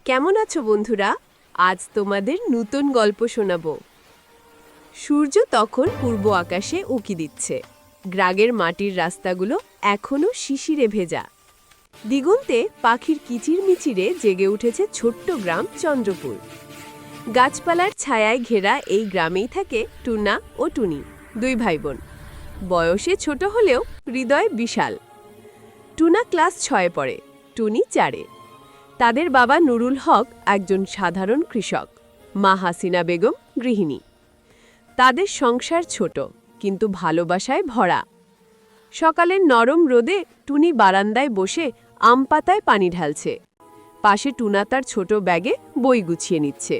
কেমন আছো বন্ধুরা? আজ তোমাদের নতুন গল্প শোনাব। সূর্য তখন পূর্ব আকাশে উঁকি দিচ্ছে। গ্রামের মাটির রাস্তাগুলো এখনো শিশিরে ভেজা। দিগন্তে পাখির কিচিরমিচিরে জেগে উঠেছে ছোট্ট গ্রাম চন্দ্রপুর। গাছপালার ছায়ায় ঘেরা এই গ্রামেই থাকে টুনা ও টুনি, দুই ভাইবোন। বয়সে ছোট হলেও হৃদয় বিশাল। টুনা ক্লাস 6 পড়ে, টুনি 4-এ। তাদের বাবা নুরুল হক একজন সাধারণ কৃষক, মা হাসিনা বেগম গৃহিণী। তাদের সংসার ছোট কিন্তু ভালোবাসায় ভরা। সকালের নরম রোদে টুনি বারান্দায় বসে আম পাতায় পানি ঢালছে। পাশে টুনা তার ছোট ব্যাগে বই গুছিয়ে নিচ্ছে।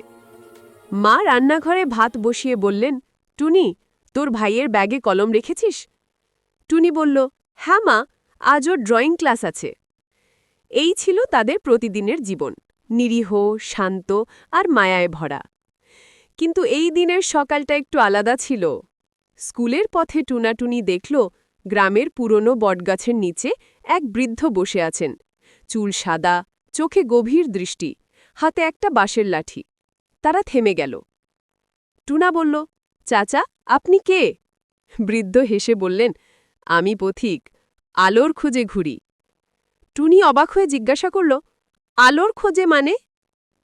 মা রান্নাঘরে ভাত বসিয়ে বললেন, টুনি, তোর ভাইয়ের ব্যাগে কলম রেখেছিস? টুনি বলল, হ্যাঁ মা, আজ ওর ড্রয়িং ক্লাস আছে। এই ছিল তাদের প্রতিদিনের জীবন, নিরীহ, শান্ত আর মায়ায় ভরা। কিন্তু এই দিনের সকালটা একটু আলাদা ছিল। স্কুলের পথে টুনাটুনি দেখল গ্রামের পুরনো বটগাছের নিচে এক বৃদ্ধ বসে আছেন। চুল সাদা, চোখে গভীর দৃষ্টি, হাতে একটা বাঁশের লাঠি। তারা থেমে গেল। টুনা বলল, চাচা, আপনি কে? বৃদ্ধ হেসে বললেন, আমি পথিক, আলোর খোঁজে ঘুরি। টুনি অবাক হয়ে জিজ্ঞাসা করল, আলোর খোঁজে মানে?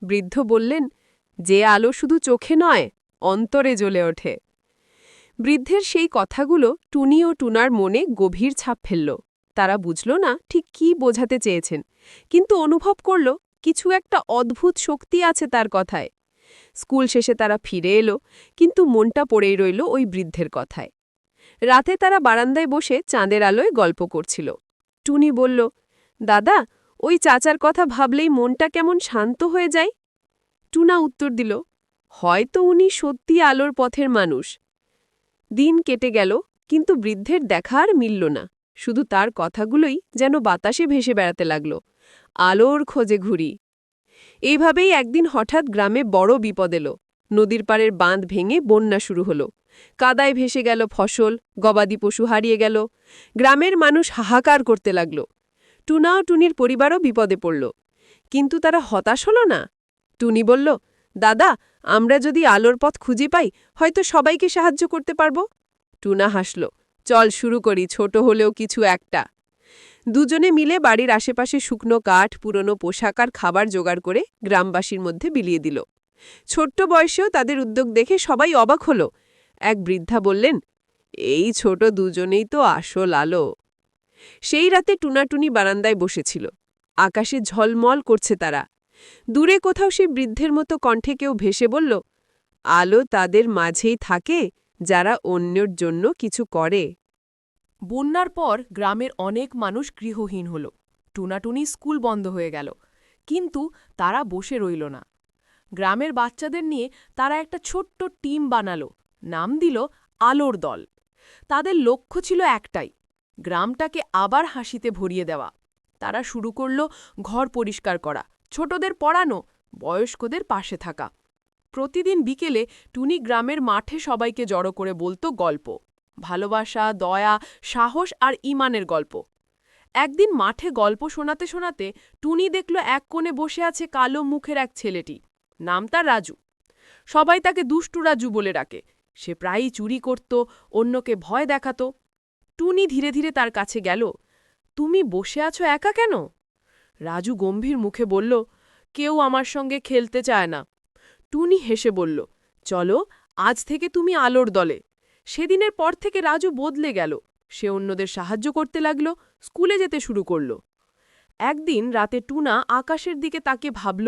বৃদ্ধ বললেন, যে আলো শুধু চোখে নয়, অন্তরে জ্বলে ওঠে। বৃদ্ধের সেই কথাগুলো টুনি ও টুনার মনে গভীর ছাপ ফেলল। তারা বুঝল না ঠিক কী বোঝাতে চেয়েছেন, কিন্তু অনুভব করল কিছু একটা অদ্ভুত শক্তি আছে তার কথায়। স্কুল শেষে তারা ফিরে এলো, কিন্তু মনটা পড়েই রইল ওই বৃদ্ধের কথায়। রাতে তারা বারান্দায় বসে চাঁদের আলোয় গল্প করছিল। টুনি বলল, দাদা, ওই চাচার কথা ভাবলেই মনটা কেমন শান্ত হয়ে যায়। টুনা উত্তর দিল, হয়তো উনি সত্যি আলোর পথের মানুষ। দিন কেটে গেল, কিন্তু বৃদ্ধের দেখা আর মিলল না। শুধু তার কথাগুলোই যেন বাতাসে ভেসে বেড়াতে লাগল, আলোর খোঁজে ঘুরি। এইভাবেই একদিন হঠাৎ গ্রামে বড় বিপদ এলো। নদীর পাড়ের বাঁধ ভেঙে বন্যা শুরু হলো। কাদায় ভেসে গেল ফসল, গবাদি পশু হারিয়ে গেল। গ্রামের মানুষ হাহাকার করতে লাগল। টুনা ও টুনির পরিবারও বিপদে পড়ল। কিন্তু তারা হতাশ হল না। টুনি বলল, দাদা, আমরা যদি আলোর পথ খুঁজে পাই, হয়তো সবাইকে সাহায্য করতে পারব। টুনা হাসল, চল শুরু করি, ছোট হলেও কিছু একটা। দুজনে মিলে বাড়ির আশেপাশে শুকনো কাঠ, পুরনো পোশাক আর খাবার জোগাড় করে গ্রামবাসীর মধ্যে বিলিয়ে দিল। ছোট্ট বয়সেও তাদের উদ্যোগ দেখে সবাই অবাক হল। এক বৃদ্ধা বললেন, এই ছোট দুজনেই তো আসল আলো। সেই রাতে টুনাটুনি বারান্দায় বসেছিল। আকাশে ঝলমল করছে তারা। দূরে কোথাও সে বৃদ্ধের মতো কণ্ঠে কেউ ভেসে বলল, আলো তাদের মাঝেই থাকে যারা অন্যের জন্য কিছু করে। বন্যার পর গ্রামের অনেক মানুষ গৃহহীন হল। টুনাটুনি স্কুল বন্ধ হয়ে গেল, কিন্তু তারা বসে রইল না। গ্রামের বাচ্চাদের নিয়ে তারা একটা ছোট্ট টিম বানালো, নাম দিল আলোর দল। তাদের লক্ষ্য ছিল একটাই, গ্রামটাকে আবার হাসিতে ভরিয়ে দেওয়া। তারা শুরু করল ঘর পরিষ্কার করা, ছোটদের পড়ানো, বয়স্কদের পাশে থাকা। প্রতিদিন বিকেলে টুনি গ্রামের মাঠে সবাইকে জড়ো করে বলতো গল্প, ভালোবাসা, দয়া, সাহস আর ইমানের গল্প। একদিন মাঠে গল্প শোনাতে শোনাতে টুনি দেখল এক কোণে বসে আছে কালো মুখের এক ছেলেটি। নাম তার রাজু। সবাই তাকে দুষ্টু রাজু বলে ডাকে। সে প্রায়ই চুরি করত, অন্যকে ভয় দেখাত। টুনি ধীরে ধীরে তার কাছে গেল। তুমি বসে আছো একা কেন? রাজু গম্ভীর মুখে বলল, কেউ আমার সঙ্গে খেলতে চায় না। টুনি হেসে বলল, চলো, আজ থেকে তুমি আলোর দলে। সেদিনের পর থেকে রাজু বদলে গেল। সে অন্যদের সাহায্য করতে লাগল, স্কুলে যেতে শুরু করল। একদিন রাতে টুনা আকাশের দিকে তাকে ভাবল,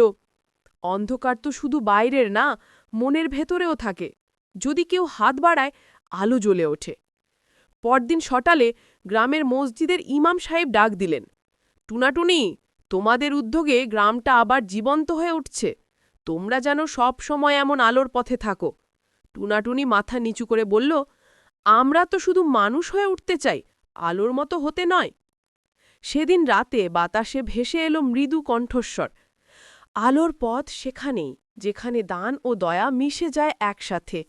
অন্ধকার তো শুধু বাইরের না, মনের ভেতরেও থাকে। যদি কেউ হাত বাড়ায়, আলো জ্বলে ওঠে। পরদিন সকালে গ্রামের মসজিদের ইমাম সাহেব ডাক দিলেন, টুনাটুনি, তোমাদের উদ্যোগে গ্রামটা আবার জীবন্ত হয়ে উঠছে। তোমরা যেন সব সময় এমন আলোর পথে থাকো। টুনাটুনি মাথা নিচু করে বলল, আমরা তো শুধু মানুষ হয়ে উঠতে চাই, আলোর মতো হতে নয়। সেদিন রাতে বাতাসে ভেসে এলো মৃদু কণ্ঠস্বর, আলোর পথ সেখানেই যেখানে দান ও দয়া মিশে যায় একসাথে।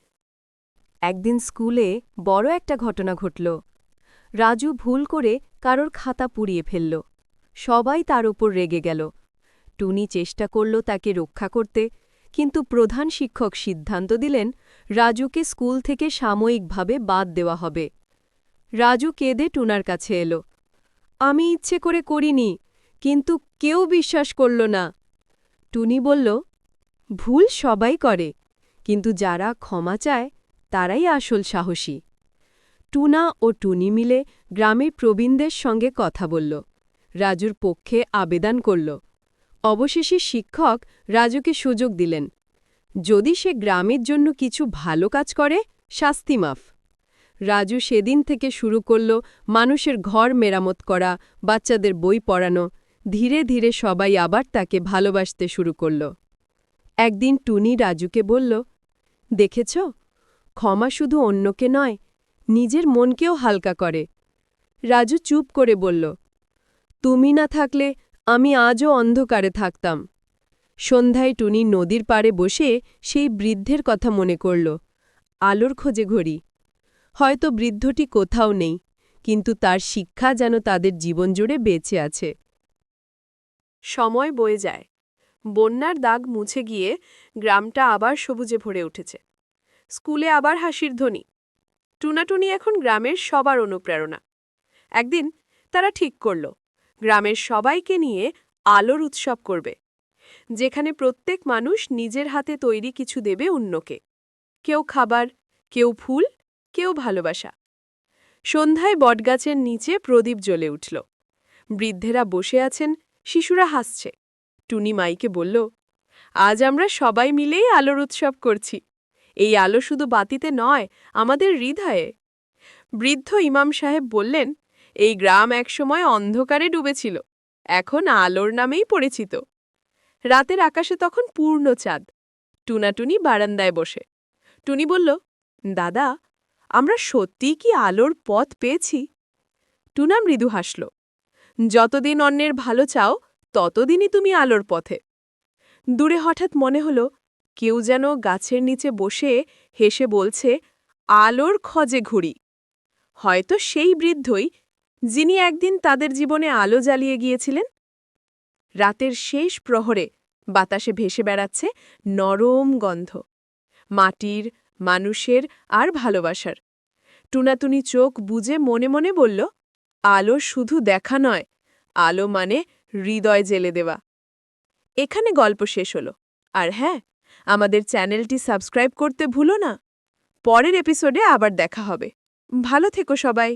একদিন স্কুলে বড় একটা ঘটনা ঘটল। রাজু ভুল করে কারোর খাতা পুড়িয়ে ফেলল। সবাই তার উপর রেগে গেল। টুনি চেষ্টা করল তাকে রক্ষা করতে, কিন্তু প্রধান শিক্ষক সিদ্ধান্ত দিলেন রাজুকে স্কুল থেকে সাময়িকভাবে বাদ দেওয়া হবে। রাজু কেঁদে টুনার কাছে এলো। আমি ইচ্ছে করে করিনি, কিন্তু কেউ বিশ্বাস করল না। টুনি বলল, ভুল সবাই করে, কিন্তু যারা ক্ষমা চায় তারাই আসল সাহসী। টুনা ও টুনি মিলে গ্রামের প্রবীণদের সঙ্গে কথা বলল, রাজুর পক্ষে আবেদন করল। অবশেষে শিক্ষক রাজুকে সুযোগ দিলেন, যদি সে গ্রামের জন্য কিছু ভালো কাজ করে শাস্তি মাফ। রাজু সেদিন থেকে শুরু করল মানুষের ঘর মেরামত করা, বাচ্চাদের বই পড়ানো। ধীরে ধীরে সবাই আবার তাকে ভালোবাসতে শুরু করল। একদিন টুনি রাজুকে বলল, দেখেছ, ক্ষমা শুধু অন্যকে নয়, নিজের মনকেও হালকা করে। রাজু চুপ করে বলল, তুমি না থাকলে আমি আজও অন্ধকারে থাকতাম। সন্ধ্যায় টুনি নদীর পাড়ে বসে সেই বৃদ্ধের কথা মনে করল। আলোর খোঁজে ঘড়ি। হয়তো বৃদ্ধটি কোথাও নেই, কিন্তু তার শিক্ষা যেন তাদের জীবন জুড়ে বেঁচে আছে। সময় বয়ে যায়। বন্যার দাগ মুছে গিয়ে গ্রামটা আবার সবুজে ভরে উঠেছে। স্কুলে আবার হাসির ধ্বনি। টুনাটুনি এখন গ্রামের সবার অনুপ্রেরণা। একদিন তারা ঠিক করল, গ্রামের সবাইকে নিয়ে আলোর উৎসব করবে, যেখানে প্রত্যেক মানুষ নিজের হাতে তৈরি কিছু দেবে অন্যকে। কেউ খাবার, কেউ ফুল, কেউ ভালোবাসা। সন্ধ্যায় বটগাছের নিচে প্রদীপ জ্বলে উঠল। বৃদ্ধেরা বসে আছেন, শিশুরা হাসছে। টুনি মাইকে বলল, আজ আমরা সবাই মিলেই আলোর উৎসব করছি। এই আলো শুধু বাতিতে নয়, আমাদের হৃদয়ে। বৃদ্ধ ইমাম সাহেব বললেন, এই গ্রাম একসময় অন্ধকারে ডুবেছিল, এখন আলোর নামেই পরিচিত। রাতের আকাশে তখন পূর্ণ চাঁদ। টুনাটুনি বারান্দায় বসে। টুনি বলল, দাদা, আমরা সত্যিই কি আলোর পথ পেয়েছি? টুনা মৃদু হাসল। যতদিন অন্যের ভালো চাও, ততদিনই তুমি আলোর পথে। দূরে হঠাৎ মনে হল, কেউ যেন গাছের নিচে বসে হেসে বলছে, আলোর খোঁজে ঘুরি। হয়তো সেই বৃদ্ধই, যিনি একদিন তাদের জীবনে আলো জ্বালিয়ে গিয়েছিলেন। রাতের শেষ প্রহরে বাতাসে ভেসে বেড়াচ্ছে নরম গন্ধ, মাটির, মানুষের আর ভালোবাসার। টুনাটুনি চোখ বুজে মনে মনে বলল, আলো শুধু দেখা নয়, আলো মানে হৃদয় জেলে দেওয়া। এখানে গল্প শেষ হলো। আর হ্যাঁ, আমাদের চ্যানেলটি সাবস্ক্রাইব করতে ভুলো না। পরের এপিসোডে আবার দেখা হবে। ভালো থেকো সবাই।